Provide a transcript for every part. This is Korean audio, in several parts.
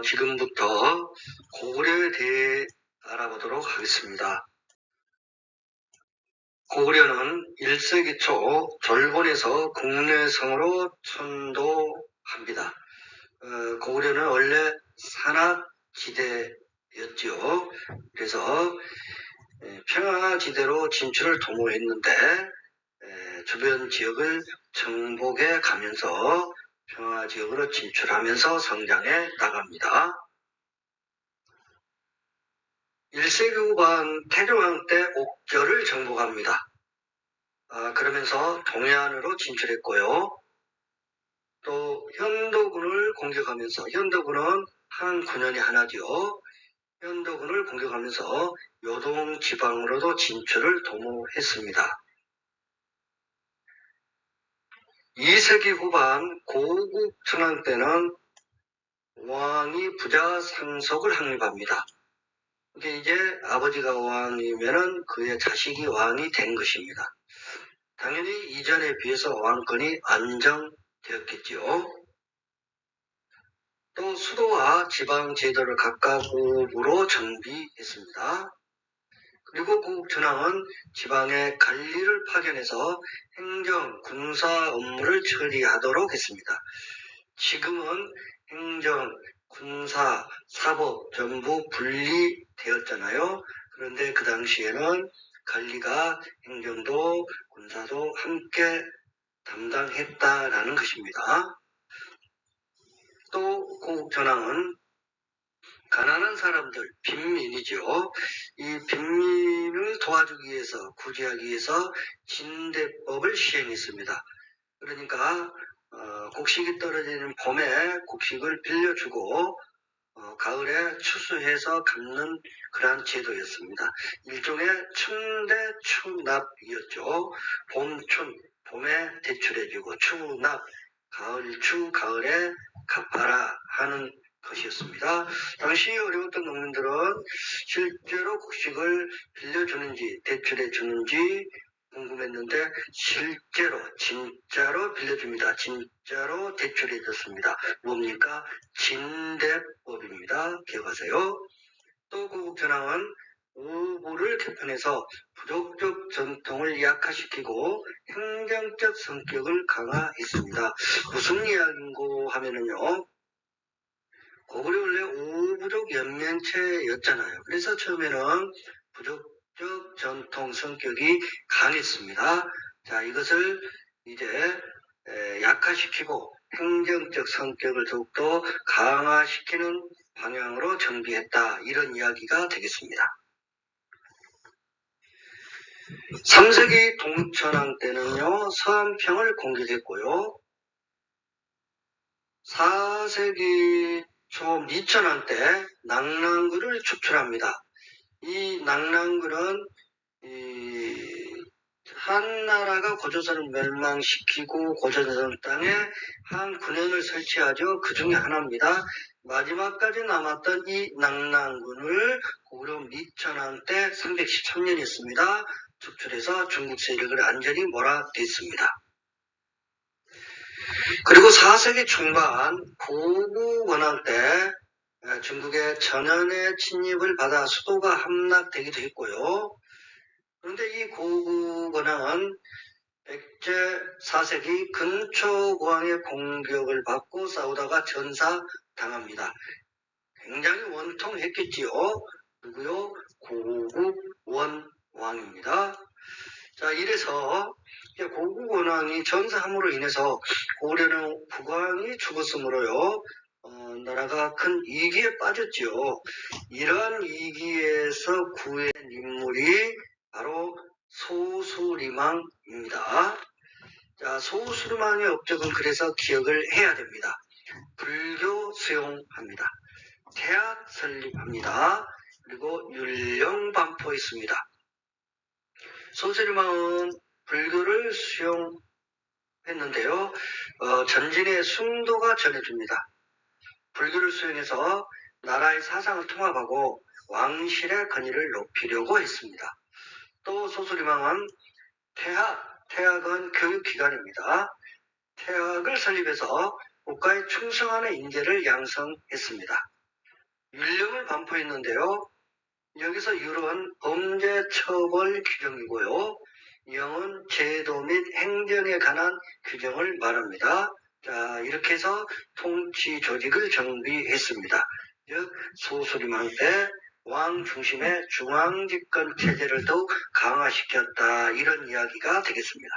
지금부터 고구려에 대해 알아보도록 하겠습니다. 고구려는 1세기 초 졸본에서 국내성으로 천도합니다. 고구려는 원래 산악지대였지요. 그래서 평화지대로 진출을 도모했는데 주변 지역을 정복해 가면서 평화지역으로 진출하면서 성장해 나갑니다. 1세기 후반 태종왕 때 옥저를 정복합니다. 그러면서 동해안으로 진출했고요. 또 현도군을 공격하면서, 현도군은 한 군현이 하나죠. 현도군을 공격하면서 요동 지방으로도 진출을 도모했습니다. 2세기 후반 고국 천황 때는 왕이 부자 상속을 확립합니다. 이제 아버지가 왕이면은 그의 자식이 왕이 된 것입니다. 당연히 이전에 비해서 왕권이 안정되었겠지요. 또 수도와 지방 제도를 각각 우부로 정비했습니다. 그리고 고국 천황은 지방의 관리를 파견해서 행정, 군사 업무를 처리하도록 했습니다. 지금은 행정, 군사, 사법 전부 분리되었잖아요. 그런데 그 당시에는 관리가 행정도 군사도 함께 담당했다라는 것입니다. 또 고국 천황은 가난한 사람들, 빈민이죠. 이 빈민을 도와주기 위해서, 구제하기 위해서 진대법을 시행했습니다. 그러니까 곡식이 떨어지는 봄에 곡식을 빌려주고 가을에 추수해서 갚는 그러한 제도였습니다. 일종의 춘대추납이었죠. 봄춘, 봄에 대출해주고 추납, 가을추, 가을에 갚아라 하는 것이었습니다. 당시 어려웠던 농민들은 실제로 곡식을 빌려주는지 대출해주는지 궁금했는데 진짜로 빌려줍니다. 진짜로 대출해줬습니다. 뭡니까? 진대법입니다. 기억하세요. 또 고국 천황은 우부를 개편해서 부족적 전통을 약화시키고 행정적 성격을 강화했습니다. 무슨 이야기인고 하면은요. 고구려 원래 우부족 연맹체였잖아요. 그래서 처음에는 부족적 전통 성격이 강했습니다. 자, 이것을 이제 약화시키고 행정적 성격을 더욱더 강화시키는 방향으로 정비했다. 이런 이야기가 되겠습니다. 3세기 동천왕 때는요. 서안평을 공격했고요. 4세기 초 미천왕 때 낙랑군을 축출합니다. 이 낙랑군은 한나라가 고조선을 멸망시키고 고조선 땅에 한 군현을 설치하죠. 그 중에 하나입니다. 마지막까지 남았던 이 낙랑군을 고구려 미천왕 때 313년이었습니다. 축출해서 중국 세력을 완전히 몰아댔습니다. 그리고 4세기 중반 고구 원왕 때 중국의 전현의 침입을 받아 수도가 함락되기도 했고요. 그런데 이 고구 원왕은 백제 4세기 근초고왕의 공격을 받고 싸우다가 전사당합니다. 굉장히 원통했겠지요. 누구요? 고구 원왕입니다. 자, 이래서 고구 원왕이 전사함으로 인해서 고구려는 국왕이 죽었으므로요. 나라가 큰 위기에 빠졌지요. 이러한 위기에서 구해낸 인물이 바로 소수리망입니다. 자, 소수리망의 업적은 그래서 기억을 해야 됩니다. 불교 수용합니다. 태학 설립합니다. 그리고 율령 반포했습니다. 소수리망은 불교를 수용했는데요. 전진의 숭도가 전해줍니다. 불교를 수용해서 나라의 사상을 통합하고 왕실의 권위를 높이려고 했습니다. 또 소수리망은 태학은 교육기관입니다. 태학을 설립해서 국가에 충성하는 인재를 양성했습니다. 율령을 반포했는데요. 여기서 율은 범죄처벌 규정이고요. 영은 제도 및 행정에 관한 규정을 말합니다. 자, 이렇게 해서 통치 조직을 정비했습니다. 즉, 소수림왕 때 왕 중심의 중앙집권 체제를 더욱 강화시켰다. 이런 이야기가 되겠습니다.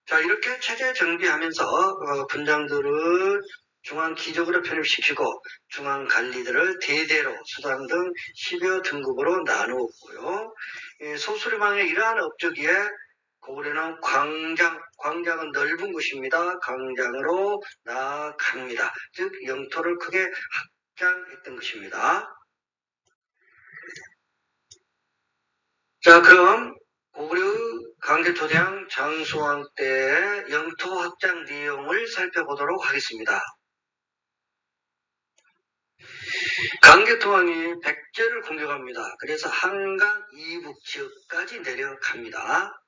자, 이렇게 체제 정비하면서 군장들을 중앙 기적으로 편입시키고 중앙 관리들을 대대로 수당 등 10여 등급으로 나누었고요. 소수림왕의 이러한 업적에 고구려는 광장은 넓은 곳입니다. 광장으로 나아갑니다. 즉 영토를 크게 확장했던 것입니다. 자, 그럼 고구려 강제토대왕 장수왕 때의 영토 확장 내용을 살펴보도록 하겠습니다. 강제토왕이 백제를 공격합니다. 그래서 한강 이북 지역까지 내려갑니다.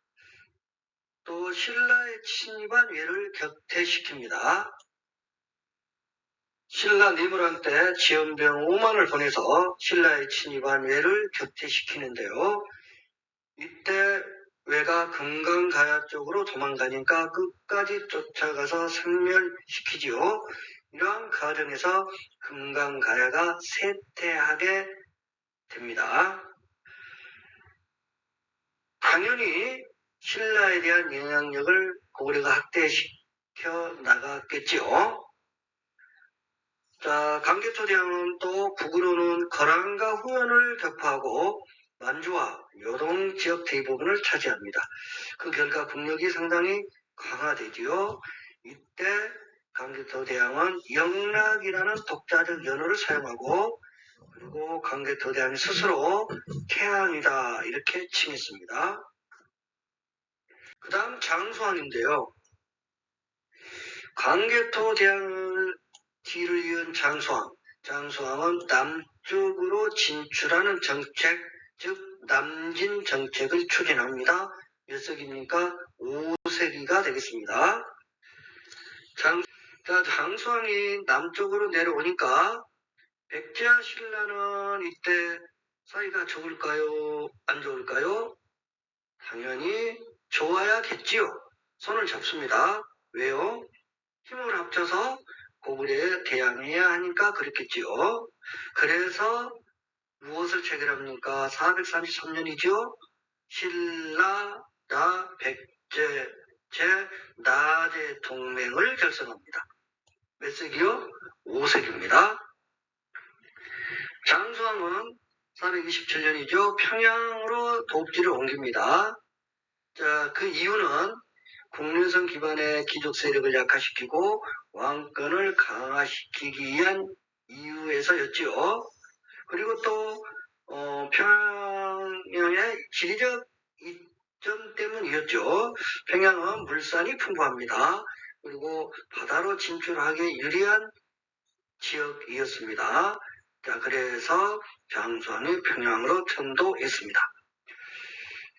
또 신라의 침입한 외를 격퇴시킵니다. 신라 니무란 때 지연병 5만을 보내서 신라의 침입한 외를 격퇴시키는데요. 이때 외가 금강가야 쪽으로 도망가니까 끝까지 쫓아가서 생멸시키지요. 이러한 과정에서 금강가야가 쇠퇴하게 됩니다. 당연히 신라에 대한 영향력을 고구려가 확대시켜 나갔겠지요. 자, 강제토대왕은 또 북으로는 거란과 후연을 격파하고 만주와 요동 지역 대부분을 차지합니다. 그 결과 국력이 상당히 강화되지요. 이때 강제토대왕은 영락이라는 독자적 연호를 사용하고 그리고 강제토대왕이 스스로 태양이다 이렇게 칭했습니다. 그 다음 장수왕인데요. 강제토대왕을 뒤를 이은 장수왕은 남쪽으로 진출하는 정책, 즉 남진 정책을 추진합니다. 몇 세기입니까? 5세기가 되겠습니다. 장수왕이 남쪽으로 내려오니까 백제와 신라는 이때 사이가 좋을까요? 안 좋을까요? 당연히 좋아야겠지요. 손을 잡습니다. 왜요? 힘을 합쳐서 고구려에 대항해야 하니까 그랬겠지요. 그래서 무엇을 체결합니까? 433년이죠. 신라, 나, 백제, 나제 동맹을 결성합니다. 몇 세기요? 5세기입니다. 장수왕은 427년이죠. 평양으로 도읍지를 옮깁니다. 자, 그 이유는 국내성 기반의 귀족 세력을 약화시키고 왕권을 강화시키기 위한 이유에서였지요. 그리고 또 평양의 지리적 이점 때문이었죠. 평양은 물산이 풍부합니다. 그리고 바다로 진출하기 유리한 지역이었습니다. 자, 그래서 장수왕이 평양으로 천도했습니다.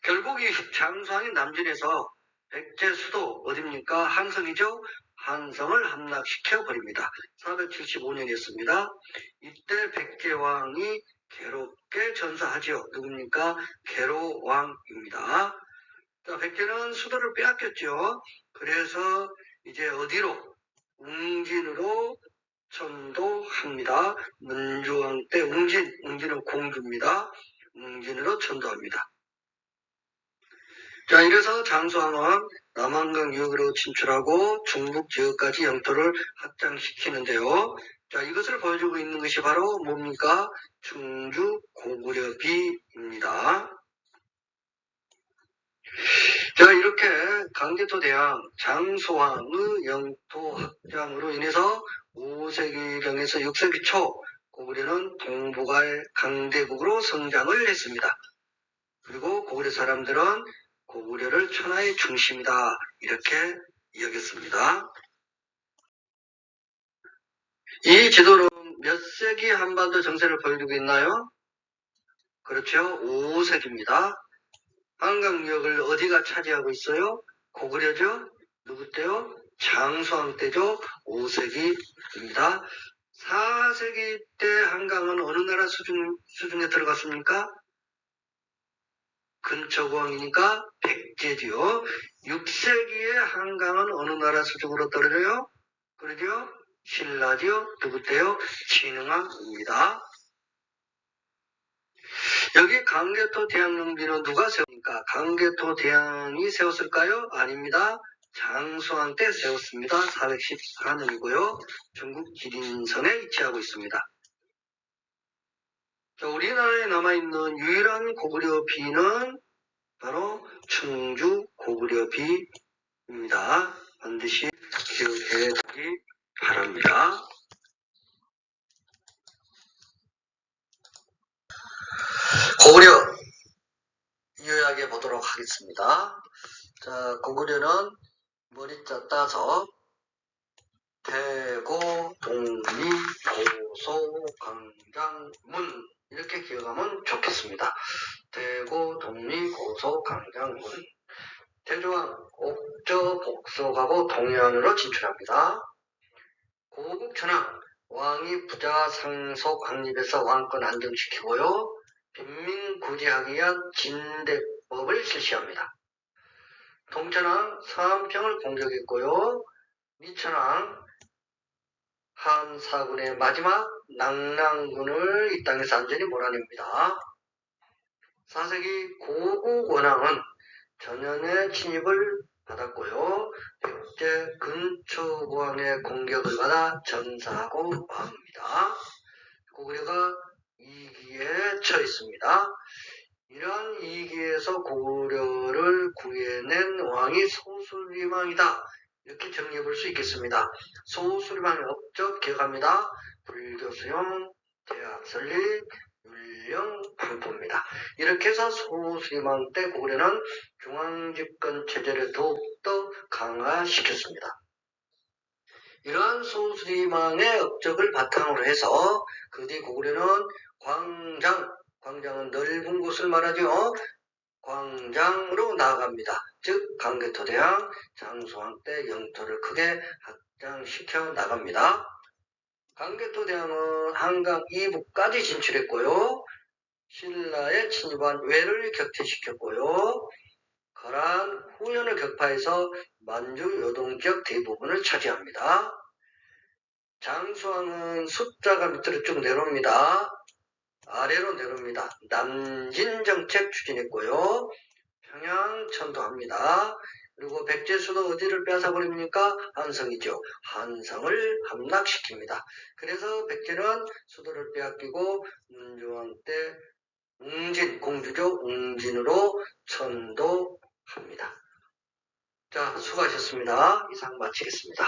결국 이 장수왕이 남진에서 백제 수도 어딥니까? 한성이죠. 한성을 함락시켜버립니다. 475년이었습니다. 이때 백제왕이 괴롭게 전사하지요. 누굽니까? 계로왕입니다. 자, 백제는 수도를 빼앗겼죠. 그래서 이제 어디로? 웅진으로 천도합니다. 문주왕 때 웅진은 공주입니다. 웅진으로 천도합니다. 자, 이래서 장수왕은 남한강 유역으로 진출하고 중북 지역까지 영토를 확장시키는데요. 자, 이것을 보여주고 있는 것이 바로 뭡니까? 충주 고구려비입니다. 자, 이렇게 강제토대왕 장수왕의 영토 확장으로 인해서 5세기경에서 6세기 초 고구려는 동북아의 강대국으로 성장을 했습니다. 그리고 고구려 사람들은 고구려를 천하의 중심이다 이렇게 여겼습니다. 이 지도는 몇 세기 한반도 정세를 보여주고 있나요? 그렇죠. 5세기입니다. 한강역을 어디가 차지하고 있어요? 고구려죠. 누구 때요? 장수왕 때죠. 5세기입니다. 4세기 때 한강은 어느 나라 수중에 들어갔습니까? 근초고왕이니까 백제지요. 6세기에 한강은 어느 나라 수중으로 떨어져요? 그러죠? 신라지요. 누구 때요? 진흥왕입니다. 여기 강개토 대왕릉비는 누가 세웁니까? 강개토 대왕이 세웠을까요? 아닙니다. 장수왕 때 세웠습니다. 414년이고요. 중국 지린선에 위치하고 있습니다. 자, 우리나라에 남아있는 유일한 고구려 비는 바로 충주 고구려 비입니다. 반드시 기억해 두기 바랍니다. 고구려 요약해 보도록 하겠습니다. 자, 고구려는 머리자 따서 대고, 동리, 고소, 강장, 문 이렇게 기억하면 좋겠습니다. 대고, 동리, 고소, 강장, 문. 태조왕 옥저 복속하고 동해안으로 진출합니다. 고국천왕 왕이 부자 상속 확립해서 왕권 안정시키고요. 빈민구제하기 위한 진대법을 실시합니다. 동천왕 서안평을 공격했고요. 미천왕 한사군의 마지막 낙랑군을 이 땅에서 안전히 몰아냅니다. 4세기 고국원왕은 전현의 침입을 받았고요. 백제 근초고왕의 공격을 받아 전사하고 망합니다. 고구려가 위기에 처했습니다. 이러한 위기에서 고구려를 구해낸 왕이 소수림왕이다. 이렇게 정리해 볼 수 있겠습니다. 소수림왕의 업적 기억합니다. 불교수용, 대학 설립, 율령, 반포입니다. 이렇게 해서 소수림왕 때 고구려는 중앙집권 체제를 더욱더 강화시켰습니다. 이러한 소수림왕의 업적을 바탕으로 해서 그 뒤 고구려는 광장은 넓은 곳을 말하죠. 광장으로 나아갑니다. 즉 강개토대왕, 장수왕 때 영토를 크게 확장시켜 나갑니다. 강개토대왕은 한강 이북까지 진출했고요. 신라의 침입한 외를 격퇴시켰고요. 거란 후연을 격파해서 만주 요동지역 대부분을 차지합니다. 장수왕은 숫자가 밑으로 쭉 내려옵니다. 아래로 내려옵니다. 남진정책 추진했고요. 평양 천도합니다. 그리고 백제 수도 어디를 빼앗아버립니까? 한성이죠. 한성을 함락시킵니다. 그래서 백제는 수도를 빼앗기고 문조왕 때 웅진, 공주죠. 웅진으로 천도합니다. 자, 수고하셨습니다. 이상 마치겠습니다.